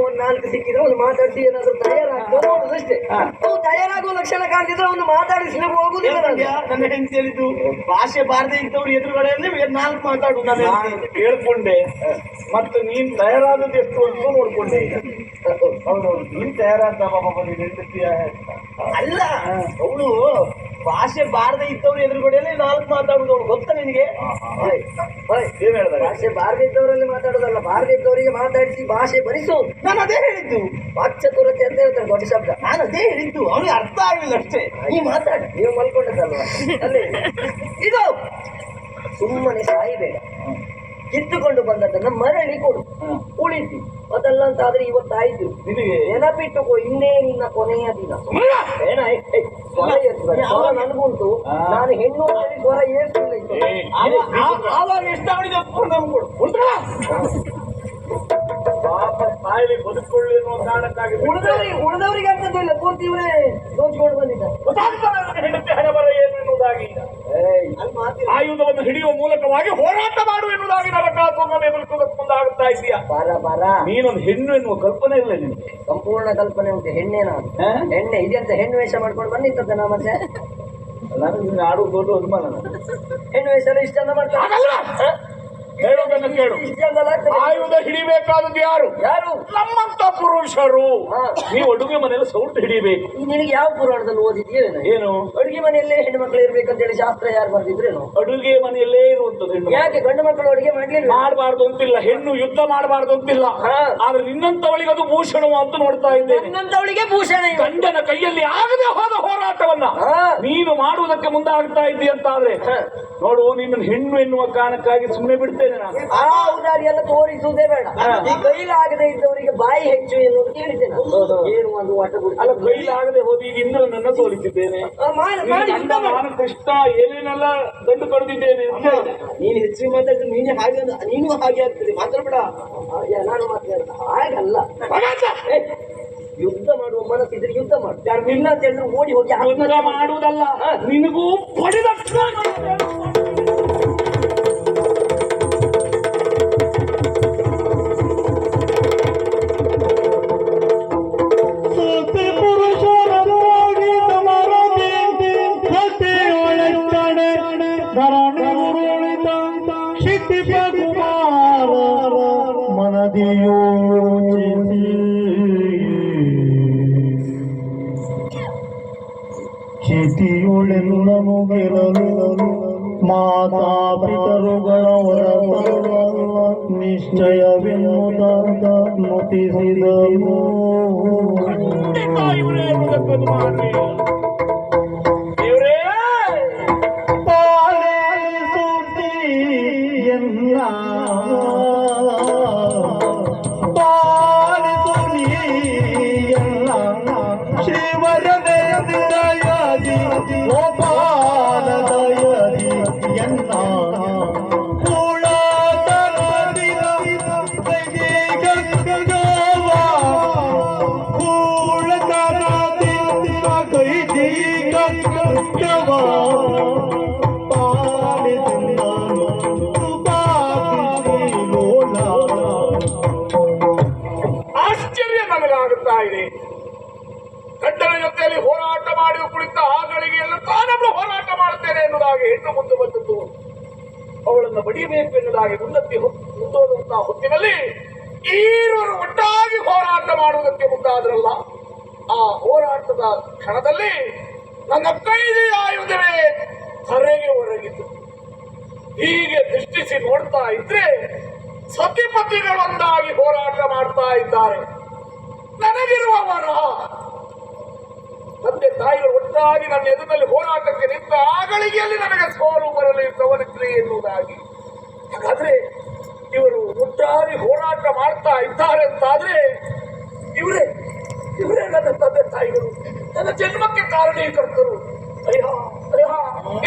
ಒಂದು ನಾಲ್ಕು ಸಿಕ್ಕಿದ್ರೆ ಒಂದು ಮಾತಾಡಿಸಿ ಏನಾದ್ರು ತಯಾರಾಗ್ಬೋದು ಅಷ್ಟೇ. ನೀವು ತಯಾರಾಗುವ ಲಕ್ಷಣ ಕಾಣ್ತಿದ್ರೆ ಒಂದು ಮಾತಾಡಿಸಿ ಹೋಗುದಿಲ್ಲ. ನನ್ನ ಹೆಂಡತಿ ಹೇಳಿದ್ದು ಭಾಷೆ ಬಾರದೆ ಇದ್ದವ್ರು ಎದುರುಗಡೆಯಲ್ಲಿ ನಾಲ್ಕು ಮಾತಾಡುದು ನಾನು ಕೇಳ್ಕೊಂಡೆ. ಮತ್ತೆ ನೀನ್ ತಯಾರಾದದ್ದು ಎಷ್ಟು ಅಂತ ನೋಡ್ಕೊಂಡೆ. ಹೌದೌದು, ನೀನ್ ತಯಾರಾದ ಹೆಂಡತಿಯ ಅಲ್ಲ, ಅವಳು ಭಾಷೆ ಬಾರದೆ ಇದ್ದವ್ರು ಎದುರುಗಡೆಯಲ್ಲಿ ನಾಲ್ಕು ಮಾತಾಡುದು. ಅವಳು ಗೊತ್ತಾ ನಿನಗೆ? ಏನ್ ಹೇಳಿದ್ರೆ ಭಾಷೆ ಬಾರದೆ ಇದ್ದವರಲ್ಲಿ ಮಾತಾಡೋದಲ್ಲ, ಬಾರದೆ ಇದ್ದವರಿಗೆ ಮಾತಾಡಿಸಿ ಭಾಷೆ ಬರಿಸು. ನಾನು ಅದೇ ಹೇಳಿದ್ದು. ವಾಕ್ಚತುರತೆ ಅಂತ ಹೇಳ್ತಾರೆ ದೊಡ್ಡ ಶಬ್ದ. ನಾನು ಅದೇ ಹೇಳಿದ್ದು, ಅವನಿಗೆ ಅರ್ಥ ಆಗಲಿಲ್ಲ ಅಷ್ಟೇ. ನೀ ಮಾತಾಡಿ, ನೀವು ಮಲ್ಕೊಂಡದಲ್ವಾ ಅಲ್ಲಿ. ಇದು ಸುಮ್ಮನೆ ಸಾಯಿಬೇಡ, ಕಿತ್ತುಕೊಂಡು ಬಂದದನ್ನ ಮರಳಿ ಕೊಡು, ಉಳಿಸಿ. ಅದಲ್ಲ ಅಂತ ಆದ್ರೆ ಇವತ್ತಾಯ್ತು, ನೆನಪಿಟ್ಟುಕೋ, ಇನ್ನೇ ನಿನ್ನ ಕೊನೆಯ ದಿನ. ಏನ ಸ್ವರ ನನಗುಂಟು, ನಾನು ಹೆಣ್ಣು ಸ್ವರ ಏರ್ಸಿಲ್ಲ. ಆವಾಗ ಎಷ್ಟಾವಣಿ ಕೊಡು ಪಾಪ ತಾಯಿ ಬದುಕೊಳ್ಳಿ ಅನ್ನೋ ಕಾರಣಕ್ಕಾಗಿ ಉಳಿದವರಿಗೆ ಅಂತದಿಲ್ಲ, ಪೂರ್ತಿ ಇವರೇ ದೋಚ್ಕೊಂಡು ಬಂದಿದ್ದಾರೆ. ಹೆಂಡತಿ ಹಣೆ ಬರ ಏನು ಎನ್ನುವುದಾಗಿ, ಆಯುಧವನ್ನು ಹಿಡಿಯುವ ಮೂಲಕವಾಗಿ ಹೋರಾಟ ಮಾಡು ಎನ್ನುವುದಾಗಿ ನರಕಾಸುರನನ್ನು ಎದುರಿಸುವುದಕ್ಕೆ ಮುಂದಾಗುತ್ತಾ ಇದೆಯಾ? ನೀನೊಂದು ಹೆಣ್ಣು ಎನ್ನುವ ಕಲ್ಪನೆ ಇಲ್ಲ ನಿನಗೆ. ಸಂಪೂರ್ಣ ಕಲ್ಪನೆ ಉಂಟು. ಹೆಣ್ಣೆ ನಾನು, ಹೆಣ್ಣೆ ಇದೆಂತ ಹೆಣ್ಣು ವೇಷ ಮಾಡ್ಕೊಂಡು ಬಂದಿರ್ತದೆ ನಾ. ಮತ್ತೆ ನಾನು ನಿನ್ನ ಆಡುವುದು ದೊಡ್ಡ ಅನುಮಾನ. ಹೆಣ್ಣು ವೇಷ ಎಲ್ಲ ಇಷ್ಟೆಲ್ಲ ಮಾಡ್ತಾರೆ. ಹೇಳುವುದನ್ನು ಕೇಳು, ಆಯುಧ ಹಿಡಿಬೇಕಾದದ್ದು ಯಾರು? ಯಾರು? ನಮ್ಮಂತ ಪುರುಷರು. ನೀವು ಅಡುಗೆ ಮನೆಯಲ್ಲಿ ಸೌಟು ಹಿಡಿಬೇಕು. ನಿನಗೆ ಯಾವ ಪುರಾಣದಲ್ಲಿ ಓದಿದ್ಯೋ ಏನು? ಅಡುಗೆ ಮನೆಯಲ್ಲೇ ಹೆಣ್ಣು ಮಕ್ಕಳು ಇರ್ಬೇಕಂತ ಹೇಳಿ ಶಾಸ್ತ್ರ ಯಾರು ಬರ್ದಿದ್ರೇನು? ಅಡುಗೆ ಮನೆಯಲ್ಲೇ ಇರುವಂತದ್ದು ಹೆಣ್ಣು. ಯಾಕೆ ಗಂಡು ಮಕ್ಕಳು ಅಡುಗೆ ಮಾಡಬಾರ್ದು ಅಂತಿಲ್ಲ, ಹೆಣ್ಣು ಯುದ್ಧ ಮಾಡಬಾರ್ದು ಅಂತಿಲ್ಲ. ಆದ್ರೆ ನಿನ್ನಂತವಳಿಗೆ ಅದು ಭೂಷಣ ಅಂತ ನೋಡ್ತಾ ಇದ್ದೇನೆ. ನಿನ್ನಂತವಳಿಗೆ ಭೂಷಣ. ಗಂಡನ ಕೈಯಲ್ಲಿ ಆಗದೆ ಹೋದ ಹೋರಾಟವನ್ನ ನೀನು ಮಾಡುವುದಕ್ಕೆ ಮುಂದಾಗ್ತಾ ಇದ್ದಿ ಅಂತ ಆದ್ರೆ ನೋಡು, ನಿನ್ನ ಹೆಣ್ಣು ಎನ್ನುವ ಕಾರಣಕ್ಕಾಗಿ ಸುಮ್ಮನೆ ಬಿಡ್ತೇನೆ. ಆ ಔದಾರಿ ಎಲ್ಲ ತೋರಿಸುವುದೇ ಬೇಡ. ಈ ಕೈಲಾಗದೆ ಇದ್ದವರಿಗೆ ಬಾಯಿ ಹೆಚ್ಚು ಎನ್ನುವುದು ಕೇಳಿದ್ದೇನೆ. ಏನು ಒಂದು ಅಲ್ಲ, ಕೈಲಾಗದೆ ಹೋಗಿ ಈಗ ಇಂದ್ರನನ್ನ ತೋರಿಸಿದ್ದೇನೆ, ನಾನು ಕೃಷ್ಣ ಏನೇನೆಲ್ಲ ಗಂಡು ಕಳೆದಿದ್ದೇನೆ. ನೀನು ಹೆಚ್ಚಿಗೆ ಮಾತಾಡಿದ್ರೆ ನೀನೇ ಹಾಗೆ, ನೀನು ಹಾಗೆ ಆಗ್ತದೆ. ಮಾತಾಡ್ಬೇಡ, ನಾನು ಮಾತಾಡ್ತ ಹಾಗಲ್ಲ. ಯುದ್ಧ ಮಾಡುವ ಮನಸ್ಸಿದ್ರೆ ಯುದ್ಧ ಮಾಡು, ಇಲ್ಲ ಅಂತ ಹೇಳಿದ್ರೆ ಓಡಿ ಹೋಗಿ ಯುದ್ಧ ಮಾಡುವುದಲ್ಲ, ನಿನಗೂ ಪಡೆದ ಚಿತಿಯೊಳೆಲ್ಲನು ಗೆಲ್ಲಲು ಮಾತಾ ಪಿತರುಗಳ ನಿಶ್ಚಯವೆನ್ನುತ್ತ ನುತಿಸಿದನು. ಆಶ್ಚರ್ಯ ನಮಗಾಗುತ್ತಾ ಇದೆ. ಗಂಡನ ಜೊತೆಯಲ್ಲಿ ಹೋರಾಟ ಮಾಡಿ ಕುಳಿತ ಆಗಳಿಗೆ ಎಲ್ಲ ತಾನೊಬ್ಬಳು ಹೋರಾಟ ಮಾಡುತ್ತೇನೆ ಎನ್ನುವುದಾಗಿ ಹೆಣ್ಣು ಮುಂದೆ ಬಂದದ್ದು. ಅವಳನ್ನು ಬಡಿಯಬೇಕು ಎನ್ನುವುದಾಗಿ ಮುಂದೋದಂತಹ ಹೊತ್ತಿನಲ್ಲಿ ಈರುವರು ಒಟ್ಟಾಗಿ ಹೋರಾಟ ಮಾಡುವುದಕ್ಕೆ ಮುಂದಾದ್ರಲ್ಲ. ಆ ಹೋರಾಟದ ಕ್ಷಣದಲ್ಲಿ ನನ್ನ ಕೈದಿ ಆಯುಧವೇ ಧರೆಗೆ ಹೊರಗಿತು. ಹೀಗೆ ದೃಷ್ಟಿಸಿ ನೋಡ್ತಾ ಇದ್ರೆ ಸತಿಪತಿಗಳೊಂದಾಗಿ ಹೋರಾಟ ಮಾಡ್ತಾ ಇದ್ದಾರೆ. ನನಗಿರುವ ವರ, ತಂದೆ ತಾಯಿಗಳು ಒಟ್ಟಾಗಿ ನನ್ನ ಎದುರಲ್ಲಿ ಹೋರಾಟಕ್ಕೆ ನಿಂತ ಆಗಳಿಗೆಯಲ್ಲಿ ನನಗೆ ಸೋಲು ಬರಲಿ ಸವರಿಕ್ರಿ ಎನ್ನುವುದಾಗಿ. ಹಾಗಾದ್ರೆ ಇವರು ಒಟ್ಟಾಗಿ ಹೋರಾಟ ಮಾಡ್ತಾ ಇದ್ದಾರೆ ಅಂತಾದ್ರೆ ಇವರೇ ನನ್ನ ತಂದೆ ತಾಯಿಗಳು, ನನ್ನ ಜನ್ಮಕ್ಕೆ ಕಾರಣೀಕರ್ತರು.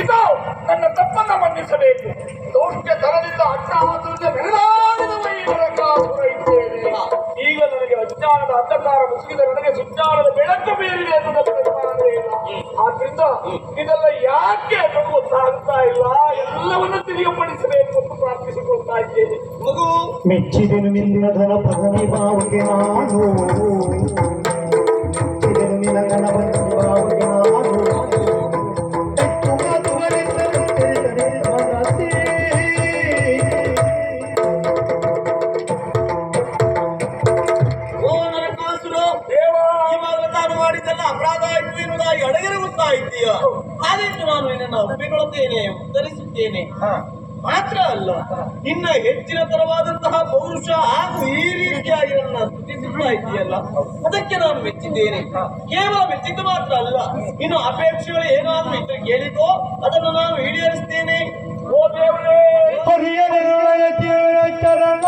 ಇದು ನನ್ನ ತಪ್ಪನ್ನ ಮನ್ನಿಸಬೇಕು. ದೌಷ್ಟ್ಯ ತರದಿಂದ ಅಟ್ಟಹಾಸದಿಂದ ಬೆಳೆದಾಡಿದ ಇದ್ದೇನೆ. ಈಗ ನನಗೆ ಅಜ್ಞಾನದ ಅಂಧಕಾರ ಮುಸುಕಿದ ನನಗೆ ಸುಜ್ಞಾನದ ಬೆಳಕು ಬೇರಿದೆ ಎನ್ನುವುದಕ್ಕೆ ಇಲ್ಲ. ಆದ್ರಿಂದ ಇದೆಲ್ಲ ಯಾಕೆ ಅನ್ನೋದು ಗೊತ್ತಾಗ್ತಾ ಇಲ್ಲ. ಎಲ್ಲವನ್ನ ತಿಳಿಯಪಡಿಸಬೇಕು ಅಂತ ಪ್ರಾರ್ಥಿಸಿಕೊಳ್ತಾ ಇದ್ದೇನೆ. ಮಗು ಮೆಚ್ಚಿದೆನು ನಿನ್ನ ಧನ ಪದನಿ ಬಾವುಗೆ ನಾನು ಮೆಚ್ಚಿದೆನು ನಿನ್ನ ಗಣಪತಿ ಬಾವುಗೆ ನಾನು ಹೆಚ್ಚು ಮಾತುಗಳೆಂದರೆ ತಿಳಿದರೆ ಮನಸ್ಸೇ. ಓ ನರಕಾಸುರ ದೇವ, ಇವಾಗ ನಾನು ಮಾಡಿದ್ದೆಲ್ಲ ಅಪರಾಧ ಆಯ್ತು ಎನ್ನುವುದಾಗಿ ಅಡಗಿರ ಗೊತ್ತಾ ಇದ್ದೀಯ. ಆದಷ್ಟು ನಾನು ನಿನ್ನನ್ನು ಒಪ್ಪಿಕೊಳ್ಳುತ್ತೇನೆ, ಉತ್ತರಿಸುತ್ತೇನೆ. ಮಾತ್ರ ಅಲ್ಲ, ನಿನ್ನ ಹೆಚ್ಚಿನ ತರವಾದಂತಹ ಪೌರುಷ ಹಾಗೂ ಈ ರೀತಿಯಾಗಿ ನನ್ನ ಸ್ತುತಿಸುತ್ತಾ ಇದ್ದೀಯಲ್ಲ, ಅದಕ್ಕೆ ನಾನು ಮೆಚ್ಚಿದ್ದೇನೆ. ಕೇವಲ ಮೆಚ್ಚಿದ್ದು ಮಾತ್ರ ಅಲ್ಲ, ಇನ್ನು ಅಪೇಕ್ಷೆಗಳು ಏನಾದರೂ ಇದ್ರೆ ಕೇಳಿಕೋ, ಅದನ್ನು ನಾನು ಈಡೇರಿಸ್ತೇನೆ. ಓ ದೇವರೇ, ಹರಿಯ ನಿರ್ಣಯ ಚರಣ